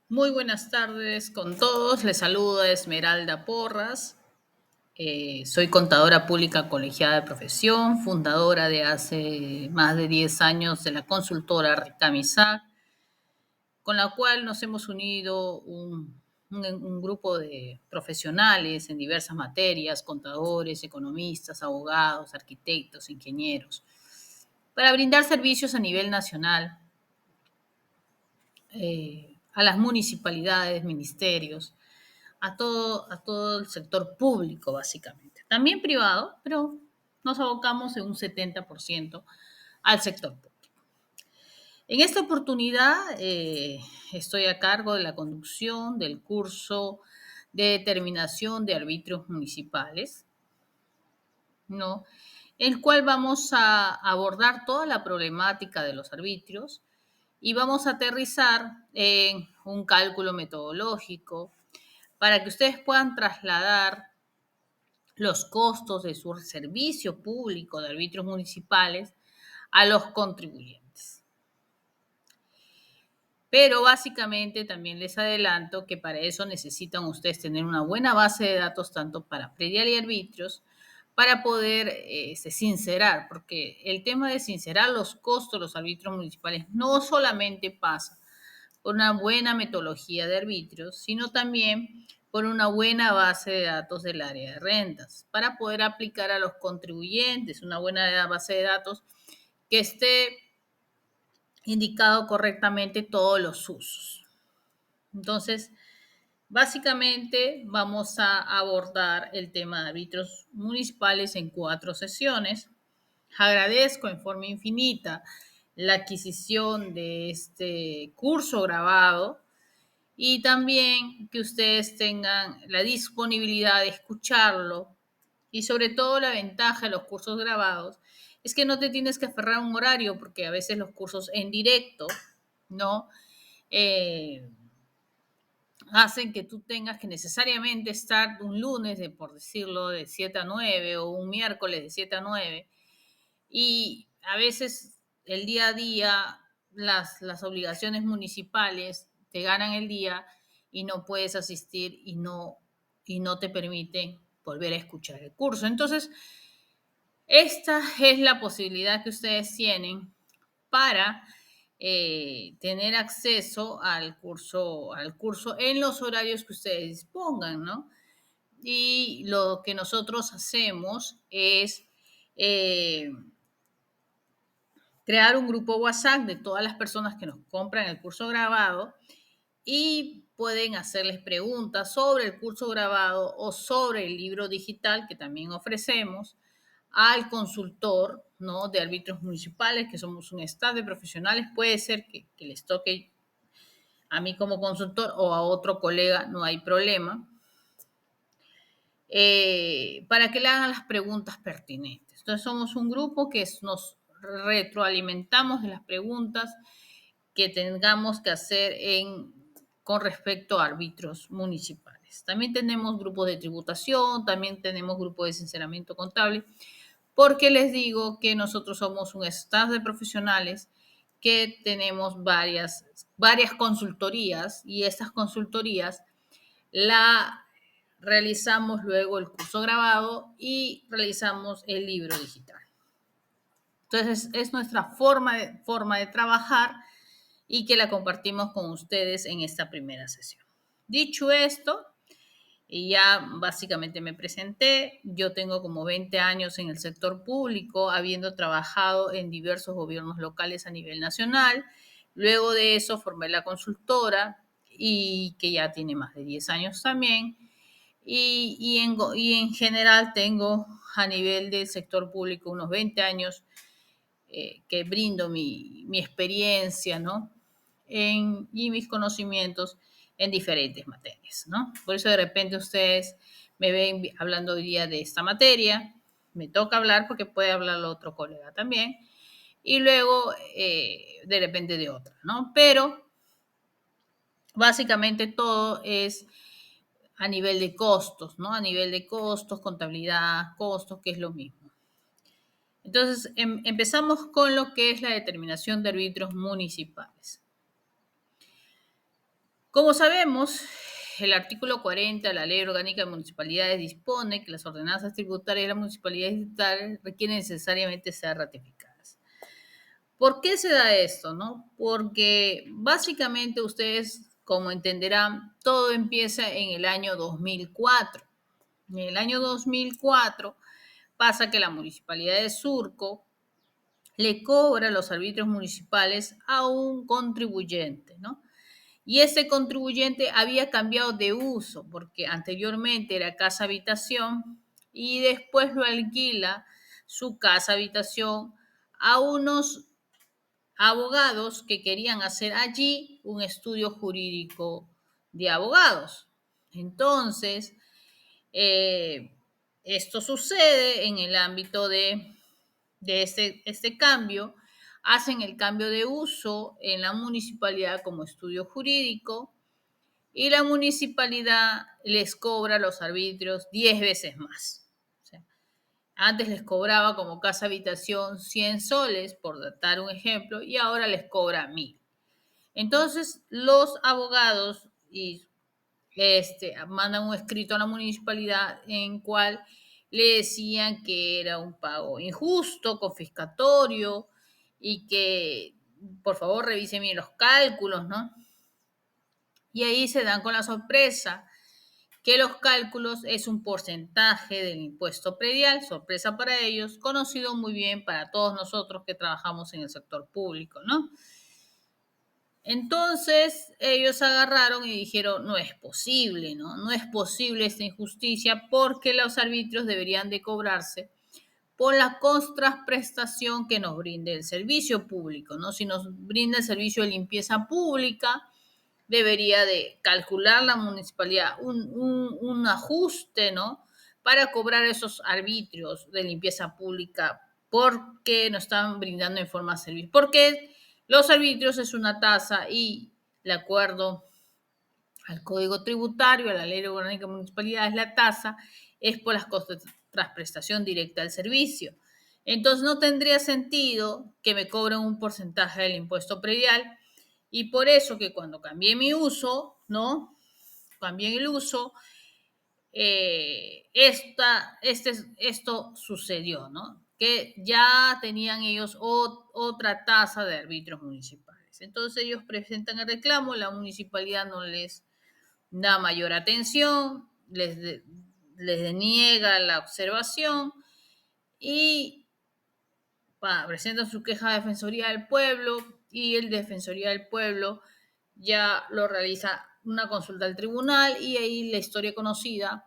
Muy buenas tardes con todos. Les saluda Esmeralda Porras. Soy contadora pública colegiada de profesión, fundadora de hace más de 10 años de la consultora Ricamisac, con la cual nos hemos unido un grupo de profesionales en diversas materias, contadores, economistas, abogados, arquitectos, ingenieros, para brindar servicios a nivel nacional a las municipalidades, ministerios, a todo el sector público, básicamente. También privado, pero nos abocamos en un 70% al sector público. En esta oportunidad estoy a cargo de la conducción del curso de determinación de arbitrios municipales, ¿no? El cual vamos a abordar toda la problemática de los arbitrios y vamos a aterrizar en un cálculo metodológico para que ustedes puedan trasladar los costos de su servicio público de arbitrios municipales a los contribuyentes. Pero básicamente también les adelanto que para eso necesitan ustedes tener una buena base de datos tanto para predial y arbitrios para poder sincerar, porque el tema de sincerar los costos de los arbitrios municipales no solamente pasa por una buena metodología de arbitrios, sino también por una buena base de datos del área de rentas, para poder aplicar a los contribuyentes una buena base de datos que esté indicado correctamente todos los usos. Entonces, básicamente vamos a abordar el tema de arbitrios municipales en 4 sesiones. Agradezco en forma infinita la adquisición de este curso grabado y también que ustedes tengan la disponibilidad de escucharlo y sobre todo la ventaja de los cursos grabados es que no te tienes que aferrar a un horario porque a veces los cursos en directo, ¿no? Eh, hacen que tú tengas que necesariamente estar un lunes, por decirlo, de 7 a 9 o un miércoles de 7 a 9 y a veces el día a día, las obligaciones municipales te ganan el día y no puedes asistir y no te permiten volver a escuchar el curso. Entonces, esta es la posibilidad que ustedes tienen para tener acceso al curso en los horarios que ustedes dispongan, ¿no? Y lo que nosotros hacemos es eh, crear un grupo WhatsApp de todas las personas que nos compran el curso grabado y pueden hacerles preguntas sobre el curso grabado o sobre el libro digital que también ofrecemos al consultor, ¿no? De árbitros municipales, que somos un staff de profesionales. Puede ser que les toque a mí como consultor o a otro colega, no hay problema, para que le hagan las preguntas pertinentes. Entonces somos un grupo que nos retroalimentamos de las preguntas que tengamos que hacer con respecto a árbitros municipales. También tenemos grupos de tributación, también tenemos grupos de sinceramiento contable, porque les digo que nosotros somos un staff de profesionales que tenemos varias consultorías y estas consultorías la realizamos luego el curso grabado y realizamos el libro digital. Entonces es nuestra forma de trabajar y que la compartimos con ustedes en esta primera sesión. Dicho esto, y ya básicamente me presenté, yo tengo como 20 años en el sector público, habiendo trabajado en diversos gobiernos locales a nivel nacional. Luego de eso formé la consultora y que ya tiene más de 10 años también. Y en general tengo a nivel del sector público unos 20 años que brindo mi experiencia, ¿no? Y mis conocimientos en diferentes materias, ¿no? Por eso de repente ustedes me ven hablando hoy día de esta materia, me toca hablar porque puede hablar otro colega también, y luego de repente de otra, ¿no? Pero básicamente todo es a nivel de costos, ¿no? A nivel de costos, contabilidad, costos, que es lo mismo. Entonces, empezamos con lo que es la determinación de árbitros municipales. Como sabemos, el artículo 40 de la Ley Orgánica de Municipalidades dispone que las ordenanzas tributarias de las municipalidades distritales requieren necesariamente ser ratificadas. ¿Por qué se da esto, no? Porque básicamente ustedes, como entenderán, todo empieza en el año 2004. En el año 2004 pasa que la Municipalidad de Surco le cobra los arbitrios municipales a un contribuyente, ¿no? Y ese contribuyente había cambiado de uso porque anteriormente era casa habitación y después lo alquila su casa habitación a unos abogados que querían hacer allí un estudio jurídico de abogados. Entonces, eh, esto sucede en el ámbito de este cambio. Hacen el cambio de uso en la municipalidad como estudio jurídico y la municipalidad les cobra los arbitrios 10 veces más. O sea, antes les cobraba como casa habitación 100 soles, por dar un ejemplo, y ahora les cobra 1000. Entonces, los abogados mandan un escrito a la municipalidad en cual le decían que era un pago injusto, confiscatorio y que por favor revisen bien los cálculos, ¿no? Y ahí se dan con la sorpresa que los cálculos es un porcentaje del impuesto predial, sorpresa para ellos, conocido muy bien para todos nosotros que trabajamos en el sector público, ¿no? Entonces ellos agarraron y dijeron, no es posible, ¿no? No es posible esta injusticia porque los arbitrios deberían de cobrarse por la contraprestación que nos brinde el servicio público, ¿no? Si nos brinda el servicio de limpieza pública, debería de calcular la municipalidad un ajuste, ¿no? Para cobrar esos arbitrios de limpieza pública porque nos están brindando en forma de servicio. Porque los arbitrios es una tasa y de acuerdo al Código Tributario, a la Ley Orgánica de Municipalidades, la tasa es por las costas tras prestación directa del servicio. Entonces no tendría sentido que me cobren un porcentaje del impuesto predial y por eso que cuando cambié mi uso, ¿no? Cambié el uso, esto sucedió, ¿no? Que ya tenían ellos otra tasa de arbitrios municipales. Entonces ellos presentan el reclamo, la municipalidad no les da mayor atención, les deniega la observación y presentan su queja a Defensoría del Pueblo y el Defensoría del Pueblo ya lo realiza una consulta al tribunal y ahí la historia conocida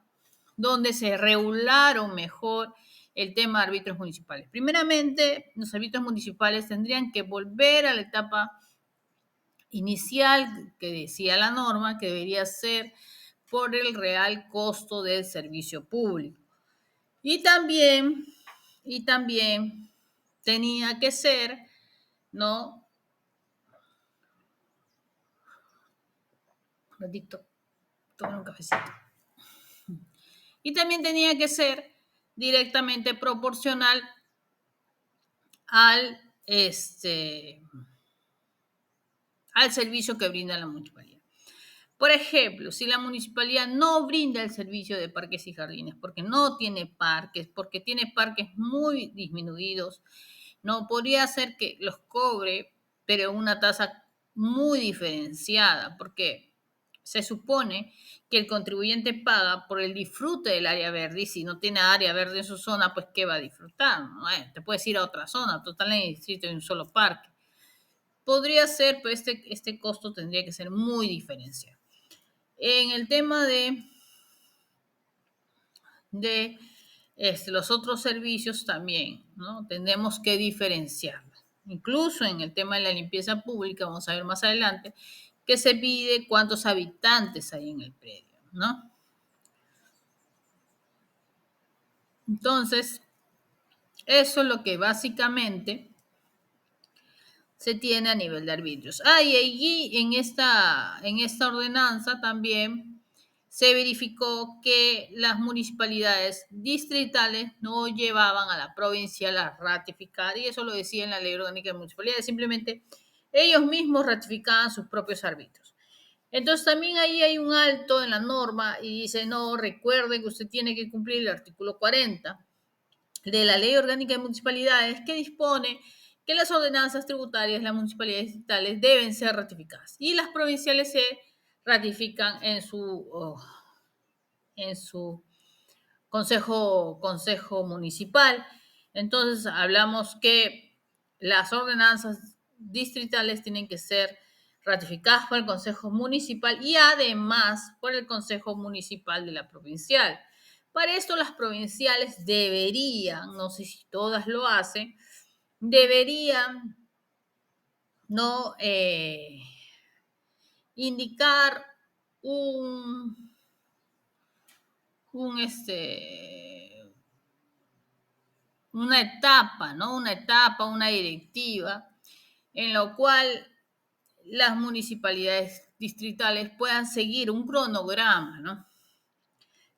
donde se regularon mejor el tema de árbitros municipales. Primeramente, los árbitros municipales tendrían que volver a la etapa inicial que decía la norma, que debería ser por el real costo del servicio público. Y también, y también tenía que ser, ¿no? Un ratito, tomar un cafecito. Y también tenía que ser directamente proporcional al, al servicio que brinda la municipalidad. Por ejemplo, si la municipalidad no brinda el servicio de parques y jardines porque no tiene parques, porque tiene parques muy disminuidos, no podría ser que los cobre, pero una tasa muy diferenciada, porque se supone que el contribuyente paga por el disfrute del área verde y si no tiene área verde en su zona, pues ¿qué va a disfrutar? ¿No? Te puedes ir a otra zona, total en el distrito hay un solo parque. Podría ser, pero este costo tendría que ser muy diferenciado. En el tema de los otros servicios también, ¿no? Tenemos que diferenciarlos. Incluso en el tema de la limpieza pública, vamos a ver más adelante, que se pide cuántos habitantes hay en el predio, ¿no? Entonces, eso es lo que básicamente se tiene a nivel de arbitrios. Y allí en esta ordenanza también se verificó que las municipalidades distritales no llevaban a la provincial a ratificar, y eso lo decía en la Ley Orgánica de Municipalidades, simplemente ellos mismos ratificaban sus propios arbitrios. Entonces también ahí hay un alto en la norma y dice, no, recuerde que usted tiene que cumplir el artículo 40 de la Ley Orgánica de Municipalidades que dispone que las ordenanzas tributarias de las municipalidades distritales deben ser ratificadas y las provinciales se ratifican en su consejo municipal. Entonces hablamos que las ordenanzas distritales tienen que ser ratificadas por el Consejo Municipal y además por el Consejo Municipal de la provincial. Para esto las provinciales deberían, no sé si todas lo hacen, deberían no indicar un, un una etapa, ¿no? Una etapa, una directiva, en lo cual las municipalidades distritales puedan seguir un cronograma, ¿no?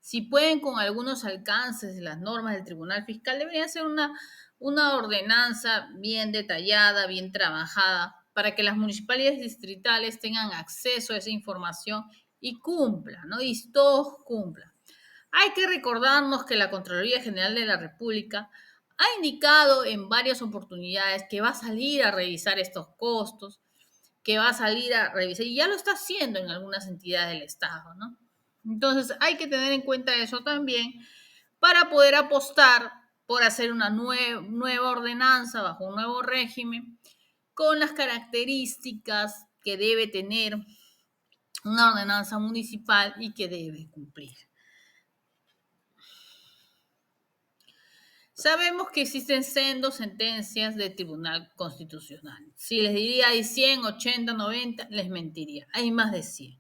Si pueden con algunos alcances de las normas del Tribunal Fiscal, debería ser una ordenanza bien detallada, bien trabajada, para que las municipalidades distritales tengan acceso a esa información y cumplan, ¿no? Y todos cumplan. Hay que recordarnos que la Contraloría General de la República ha indicado en varias oportunidades que va a salir a revisar estos costos, que va a salir a revisar, y ya lo está haciendo en algunas entidades del Estado, ¿no? Entonces hay que tener en cuenta eso también para poder apostar por hacer una nueva ordenanza bajo un nuevo régimen con las características que debe tener una ordenanza municipal y que debe cumplir. Sabemos que existen sendos sentencias del Tribunal Constitucional. Si les diría hay 100, 80, 90, les mentiría. Hay más de 100.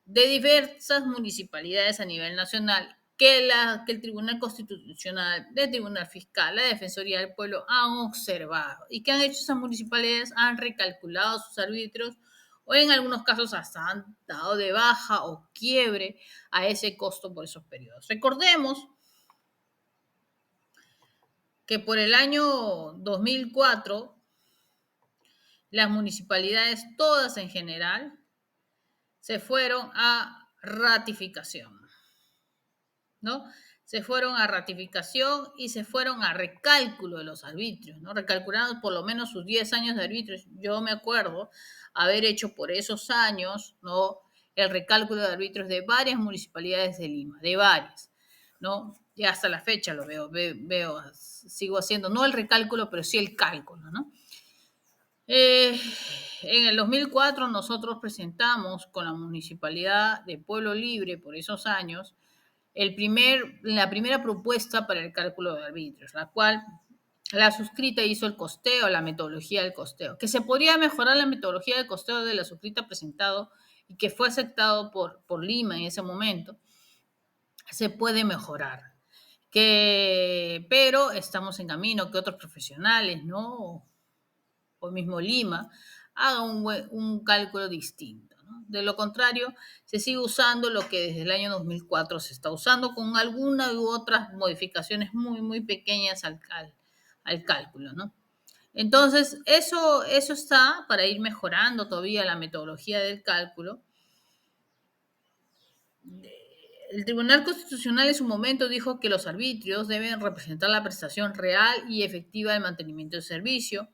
De diversas municipalidades a nivel nacional que el Tribunal Constitucional, el Tribunal Fiscal, la Defensoría del Pueblo han observado. ¿Y qué han hecho esas municipalidades? Han recalculado sus arbitrios o en algunos casos hasta han dado de baja o quiebre a ese costo por esos periodos. Recordemos que por el año 2004 las municipalidades, todas en general, se fueron a ratificación, ¿no? Se fueron a ratificación y se fueron a recálculo de los arbitrios, ¿no? Recalculando por lo menos sus 10 años de arbitrios. Yo me acuerdo haber hecho por esos años, ¿no? El recálculo de arbitrios de varias municipalidades de Lima, de varias, ¿no? Y hasta la fecha lo veo, sigo haciendo, no el recálculo, pero sí el cálculo, ¿no? Eh, en el 2004 nosotros presentamos con la Municipalidad de Pueblo Libre por esos años la primera propuesta para el cálculo de arbitrios, la cual la suscrita hizo el costeo, la metodología del costeo, que se podría mejorar la metodología del costeo de la suscrita presentado y que fue aceptado por Lima en ese momento, se puede mejorar. Pero estamos en camino que otros profesionales, ¿no? O mismo Lima, haga un cálculo distinto, ¿no? De lo contrario, se sigue usando lo que desde el año 2004 se está usando con algunas u otras modificaciones muy, muy pequeñas al cálculo, ¿no? Entonces, eso está para ir mejorando todavía la metodología del cálculo. El Tribunal Constitucional en su momento dijo que los arbitrios deben representar la prestación real y efectiva del mantenimiento del servicio,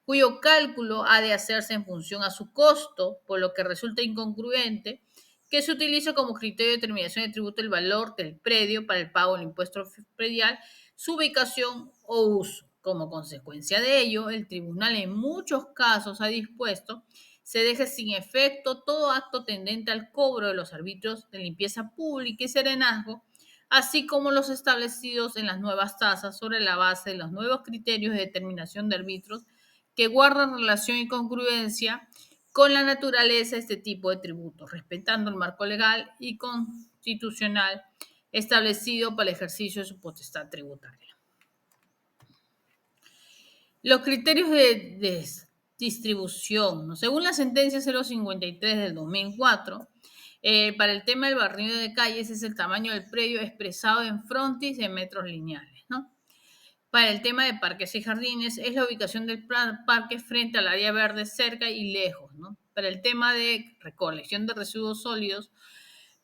cuyo cálculo ha de hacerse en función a su costo, por lo que resulta incongruente que se utilice como criterio de determinación de tributo el valor del predio para el pago del impuesto predial, su ubicación o uso. Como consecuencia de ello, el tribunal en muchos casos ha dispuesto se deje sin efecto todo acto tendente al cobro de los arbitrios de limpieza pública y serenazgo, así como los establecidos en las nuevas tasas sobre la base de los nuevos criterios de determinación de árbitros que guardan relación y congruencia con la naturaleza de este tipo de tributos, respetando el marco legal y constitucional establecido para el ejercicio de su potestad tributaria. Los criterios de distribución, ¿no? Según la sentencia 053 del 2004, para el tema del barrido de calles es el tamaño del predio expresado en frontis en metros lineales, ¿no? Para el tema de parques y jardines es la ubicación del parque frente al área verde cerca y lejos, ¿no? para el tema de recolección de residuos sólidos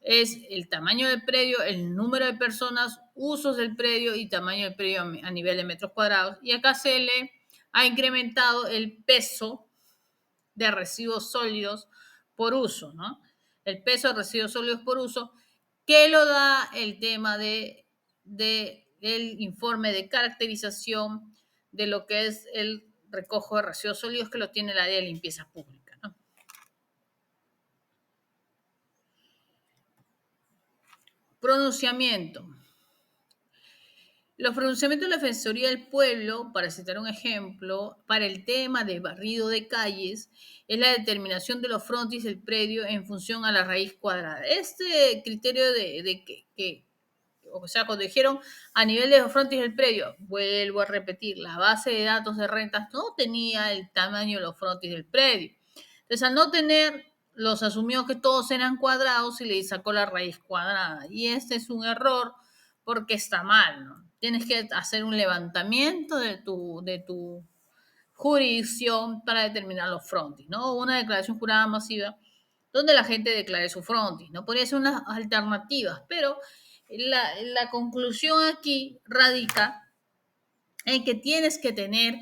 es el tamaño del predio, el número de personas, usos del predio y tamaño del predio a nivel de metros cuadrados. Y acá se le ha incrementado el peso de residuos sólidos por uso, ¿no? El peso de residuos sólidos por uso, que lo da el tema de el informe de caracterización de lo que es el recojo de residuos sólidos, que lo tiene el área de limpieza pública, ¿no? Pronunciamiento. Los pronunciamientos de la Defensoría del Pueblo, para citar un ejemplo, para el tema de barrido de calles, es la determinación de los frontis del predio en función a la raíz cuadrada. Este criterio de que, o sea, cuando dijeron a nivel de los frontis del predio, vuelvo a repetir, la base de datos de rentas no tenía el tamaño de los frontis del predio. Entonces, al no tener, los asumió que todos eran cuadrados y le sacó la raíz cuadrada. Y este es un error porque está mal, ¿no? Tienes que hacer un levantamiento de tu jurisdicción para determinar los frontis, ¿no? Una declaración jurada masiva donde la gente declare su frontis, ¿no? Podría ser unas alternativas, pero la conclusión aquí radica en que tienes que tener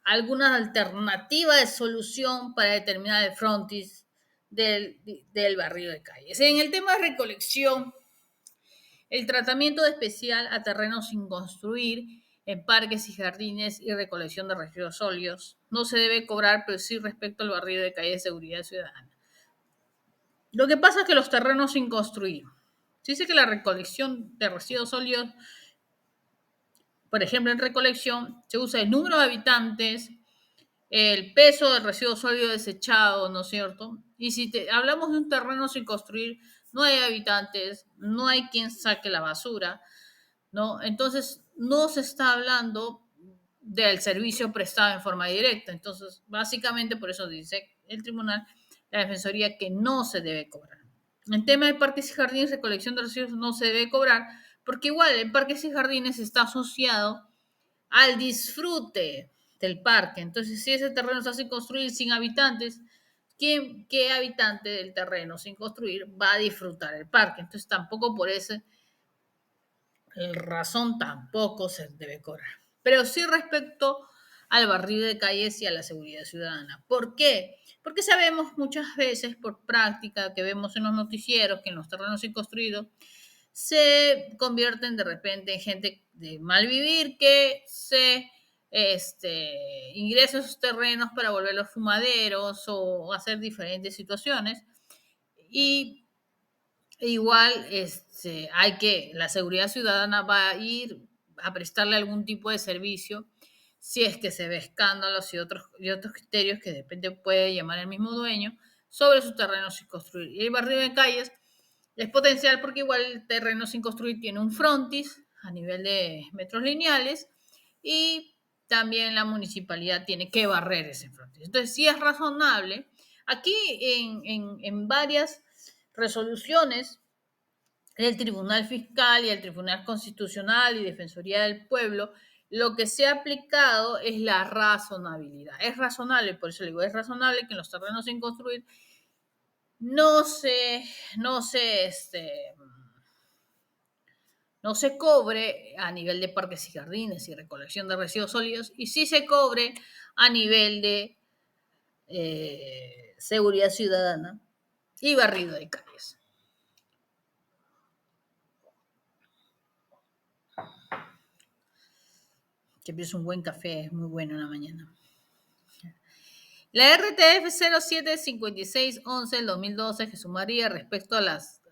alguna alternativa de solución para determinar el frontis del barrio de calles. En el tema de recolección, el tratamiento especial a terrenos sin construir en parques y jardines y recolección de residuos sólidos no se debe cobrar, pero sí respecto al barrio de calle de seguridad ciudadana. Lo que pasa es que los terrenos sin construir, se dice que la recolección de residuos sólidos, por ejemplo, en recolección, se usa el número de habitantes, el peso del residuo sólido desechado, ¿no es cierto? Y si hablamos de un terreno sin construir, no hay habitantes, no hay quien saque la basura, ¿no? Entonces, no se está hablando del servicio prestado en forma directa. Entonces, básicamente por eso dice el tribunal, la defensoría, que no se debe cobrar. En tema de parques y jardines, recolección de residuos no se debe cobrar, porque igual en parques y jardines está asociado al disfrute del parque. Entonces, si ese terreno está sin construir, sin habitantes, ¿qué habitante del terreno sin construir va a disfrutar el parque? Entonces, tampoco por ese razón tampoco se debe cobrar. Pero sí respecto al barrido de calles y a la seguridad ciudadana. ¿Por qué? Porque sabemos muchas veces por práctica que vemos en los noticieros que en los terrenos sin construidos se convierten de repente en gente de mal vivir que se ingresa a esos terrenos para volverlos fumaderos o hacer diferentes situaciones. Y igual la seguridad ciudadana va a ir a prestarle algún tipo de servicio si es que se ve escándalos y otros criterios que de repente puede llamar el mismo dueño sobre sus terrenos sin construir. Y el barrio de calles es potencial porque igual el terreno sin construir tiene un frontis a nivel de metros lineales y también la municipalidad tiene que barrer ese frontis. Entonces, sí es razonable. Aquí en varias resoluciones el Tribunal Fiscal y el Tribunal Constitucional y Defensoría del Pueblo, lo que se ha aplicado es la razonabilidad. Es razonable, por eso le digo, es razonable que en los terrenos sin construir no se, no se, no se cobre a nivel de parques y jardines y recolección de residuos sólidos, y sí se cobre a nivel de seguridad ciudadana y barrido de calles. Que es un buen café, es muy bueno en la mañana. La RTF 075611 del 2012, Jesús María, respecto a las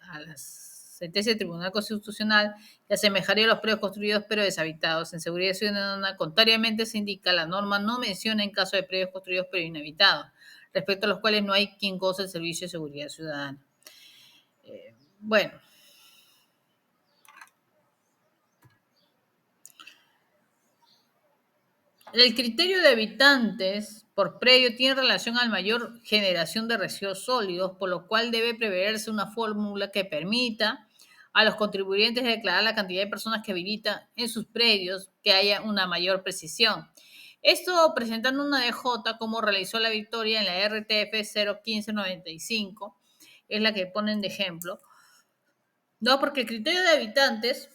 sentencias del Tribunal Constitucional, que asemejaría a los predios construidos pero deshabitados en seguridad ciudadana, contrariamente se indica, la norma no menciona en caso de predios construidos pero inhabitados, respecto a los cuales no hay quien goce el servicio de seguridad ciudadana. Bueno. El criterio de habitantes por predio tiene relación a la mayor generación de residuos sólidos, por lo cual debe preverse una fórmula que permita a los contribuyentes declarar la cantidad de personas que habitan en sus predios, que haya una mayor precisión. Esto presentando una DJ como realizó la victoria en la RTF 01595, es la que ponen de ejemplo. No, porque el criterio de habitantes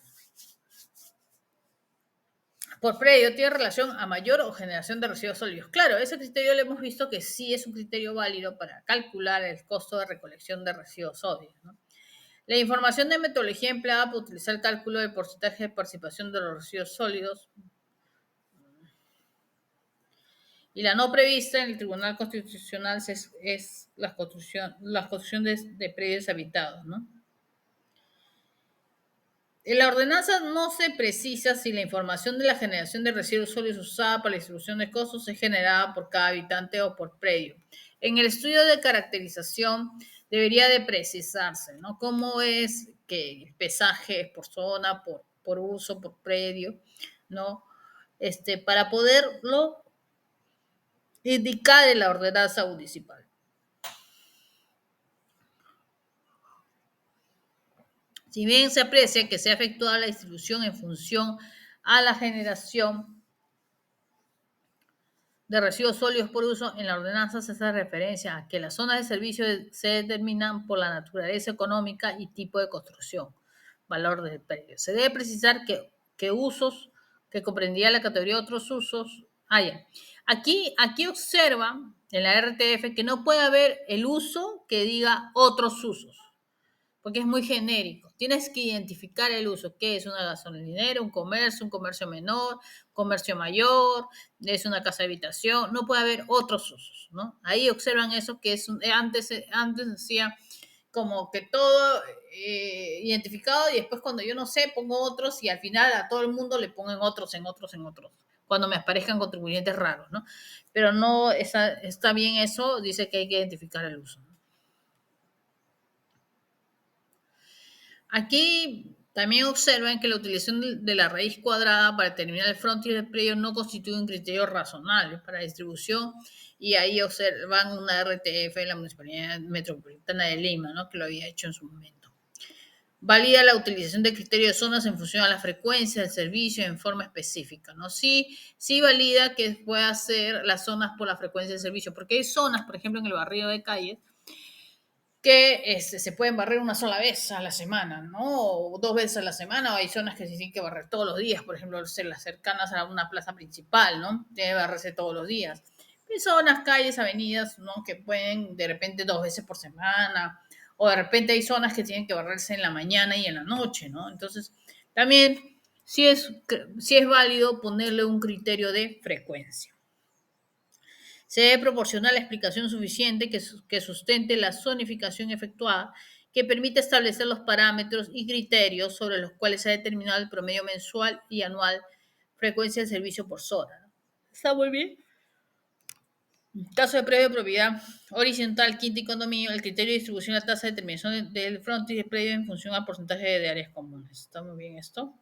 por predio tiene relación a mayor o generación de residuos sólidos. Claro, ese criterio lo hemos visto que sí es un criterio válido para calcular el costo de recolección de residuos sólidos, ¿no? La información de metodología empleada para utilizar el cálculo del porcentaje de participación de los residuos sólidos y la no prevista en el Tribunal Constitucional es la construcción de predios habitados, ¿no? En la ordenanza no se precisa si la información de la generación de residuos sólidos usada para la distribución de costos es generada por cada habitante o por predio. En el estudio de caracterización debería de precisarse, ¿no? Cómo es que el pesaje es por zona, por uso, por predio, ¿no? Para poderlo indicar en la ordenanza municipal. Si bien se aprecia que se ha efectuado la distribución en función a la generación de residuos sólidos por uso, en la ordenanza se hace referencia a que las zonas de servicio se determinan por la naturaleza económica y tipo de construcción, valor del predio. Se debe precisar que usos que comprendía la categoría de otros usos haya. Aquí observa en la RTF que no puede haber el uso que diga otros usos, porque es muy genérico. Tienes que identificar el uso, qué es una gasolinera, un comercio menor, comercio mayor, es una casa de habitación, no puede haber otros usos, ¿no? Ahí observan eso que antes decía como que todo identificado y después cuando yo no sé pongo otros y al final a todo el mundo le ponen otros en otros en otros cuando me aparezcan contribuyentes raros, ¿no? Pero no está bien eso, dice que hay que identificar el uso. Aquí también observan que la utilización de la raíz cuadrada para determinar el frontis del predio no constituye un criterio razonable para distribución y ahí observan una RTF en la Municipalidad Metropolitana de Lima, ¿no? Que lo había hecho en su momento. Valida la utilización de criterio de zonas en función a la frecuencia del servicio en forma específica, ¿no? Sí valida que pueda hacer las zonas por la frecuencia del servicio, porque hay zonas, por ejemplo, en el barrio de Calles, que se pueden barrer una sola vez a la semana, ¿no? O dos veces a la semana, o hay zonas que se tienen que barrer todos los días, por ejemplo, las cercanas a una plaza principal, ¿no? Debe barrerse todos los días. Hay zonas, calles, avenidas, ¿no? Que pueden de repente dos veces por semana, o de repente hay zonas que tienen que barrerse en la mañana y en la noche, ¿no? Entonces, también sí es válido ponerle un criterio de frecuencia. Se debe proporcionar la explicación suficiente que sustente la zonificación efectuada, que permite establecer los parámetros y criterios sobre los cuales se ha determinado el promedio mensual y anual frecuencia de servicio por zona, ¿no? Está muy bien. Caso de predio de propiedad horizontal, quinta y condominio, el criterio de distribución de la tasa de determinación del frontis de predio en función al porcentaje de áreas comunes. ¿Está muy bien esto?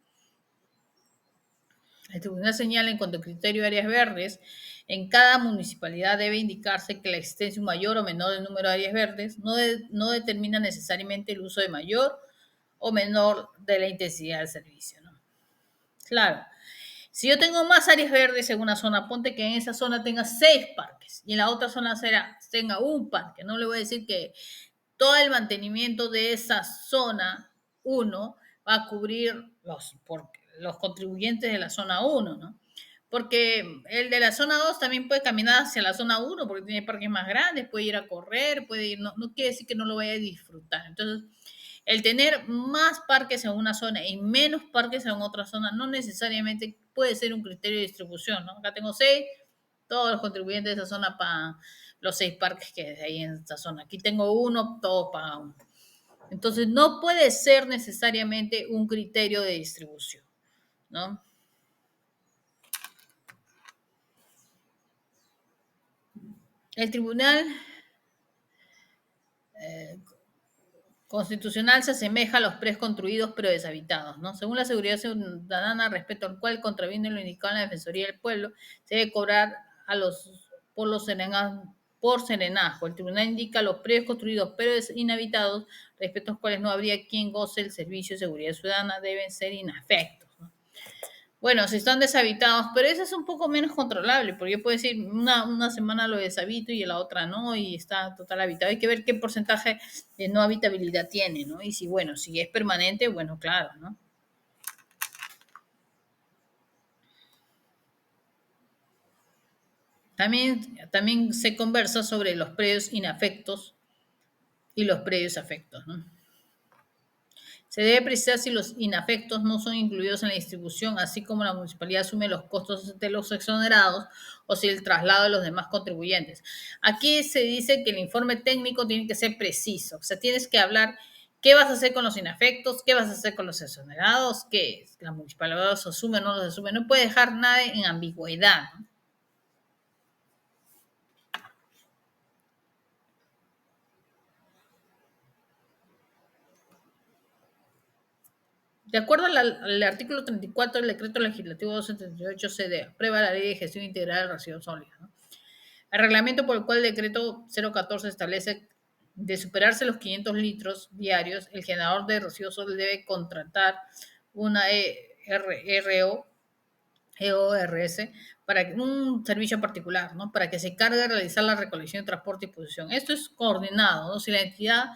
El tribunal señala en cuanto al criterio de áreas verdes, en cada municipalidad debe indicarse que la existencia de un mayor o menor número de áreas verdes no determina necesariamente el uso de mayor o menor de la intensidad del servicio, ¿no? Claro, si yo tengo más áreas verdes en una zona, ponte que en esa zona tenga 6 parques y en la otra zona tenga un parque. No le voy a decir que todo el mantenimiento de esa zona 1 va a cubrir los contribuyentes de la zona 1, ¿no? Porque el de la zona 2 también puede caminar hacia la zona 1 porque tiene parques más grandes, puede ir a correr, puede ir, no quiere decir que no lo vaya a disfrutar. Entonces, el tener más parques en una zona y menos parques en otra zona no necesariamente puede ser un criterio de distribución, ¿no? Acá tengo 6, todos los contribuyentes de esa zona pagan los 6 parques que hay en esta zona. Aquí tengo uno, todos pagan uno. Entonces, no puede ser necesariamente un criterio de distribución, ¿no? El Tribunal Constitucional se asemeja a los preconstruidos pero deshabitados, ¿no? Según la seguridad ciudadana, respecto al cual contraviene lo indicado en la Defensoría del Pueblo, se debe cobrar por serenazgo. El tribunal indica los predios construidos pero inhabitados, respecto a los cuales no habría quien goce el servicio de seguridad ciudadana, deben ser inafectos, ¿no? Bueno, si están deshabitados, pero eso es un poco menos controlable, porque yo puedo decir una semana lo deshabito y la otra no, y está total habitado. Hay que ver qué porcentaje de no habitabilidad tiene, ¿no? Y si, bueno, si es permanente, bueno, claro, ¿no? También se conversa sobre los predios inafectos y los predios afectos, ¿no? Se debe precisar si los inafectos no son incluidos en la distribución, así como la municipalidad asume los costos de los exonerados o si el traslado de los demás contribuyentes. Aquí se dice que el informe técnico tiene que ser preciso, o sea, tienes que hablar qué vas a hacer con los inafectos, qué vas a hacer con los exonerados, qué la municipalidad los asume o no los asume, no puede dejar nada en ambigüedad, ¿no? De acuerdo al artículo 34 del decreto legislativo 278 CD, aprueba la ley de gestión integral de residuos sólidos, ¿no? El reglamento por el cual el decreto 014 establece de superarse los 500 litros diarios, el generador de residuos sólidos debe contratar una EORS para un servicio particular, ¿no? Para que se encargue de realizar la recolección, transporte y posición. Esto es coordinado, ¿no? Si la entidad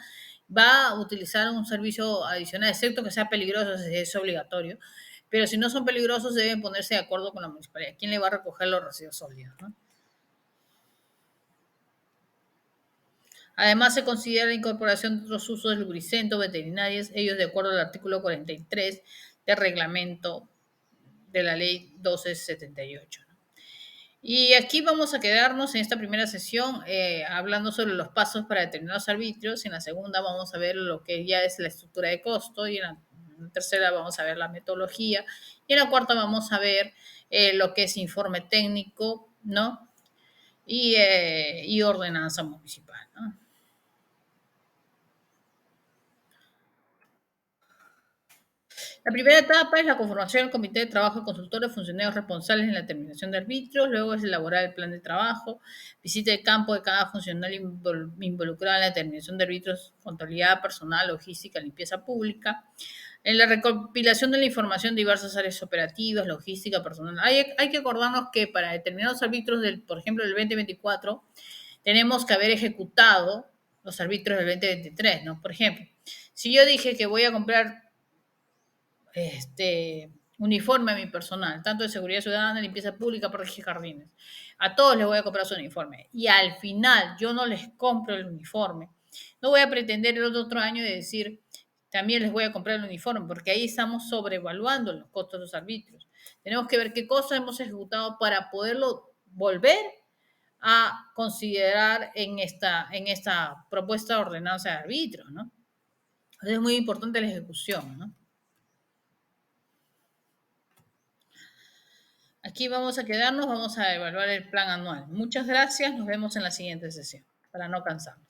va a utilizar un servicio adicional, excepto que sea peligroso, es obligatorio, pero si no son peligrosos deben ponerse de acuerdo con la municipalidad. ¿Quién le va a recoger los residuos sólidos, ¿no? Además, se considera la incorporación de otros usos de lubricentos veterinarios, ellos de acuerdo al artículo 43 del reglamento de la ley 1278. Y aquí vamos a quedarnos en esta primera sesión hablando sobre los pasos para determinar los arbitrios. En la segunda vamos a ver lo que ya es la estructura de costo y en la tercera vamos a ver la metodología y en la cuarta vamos a ver lo que es informe técnico, ¿no? Y ordenanza municipal, ¿no? La primera etapa es la conformación del comité de trabajo de consultores, funcionarios responsables en la terminación de arbitrios, luego es elaborar el plan de trabajo, visita de campo de cada funcionario involucrado en la determinación de arbitrios, contabilidad personal, logística, limpieza pública, en la recopilación de la información de diversas áreas operativas, logística, personal. Hay que acordarnos que para determinar los arbitrios, por ejemplo, del 2024, tenemos que haber ejecutado los arbitrios del 2023, ¿no? Por ejemplo, si yo dije que voy a comprar uniforme a mi personal, tanto de seguridad ciudadana, limpieza pública, parques y jardines. A todos les voy a comprar su uniforme. Y al final yo no les compro el uniforme. No voy a pretender el otro año de decir, también les voy a comprar el uniforme, porque ahí estamos sobrevaluando los costos de los arbitrios. Tenemos que ver qué cosas hemos ejecutado para poderlo volver a considerar en esta propuesta de ordenanza de arbitrio, ¿no? Entonces es muy importante la ejecución, ¿no? Aquí vamos a quedarnos, vamos a evaluar el plan anual. Muchas gracias, nos vemos en la siguiente sesión, para no cansarnos.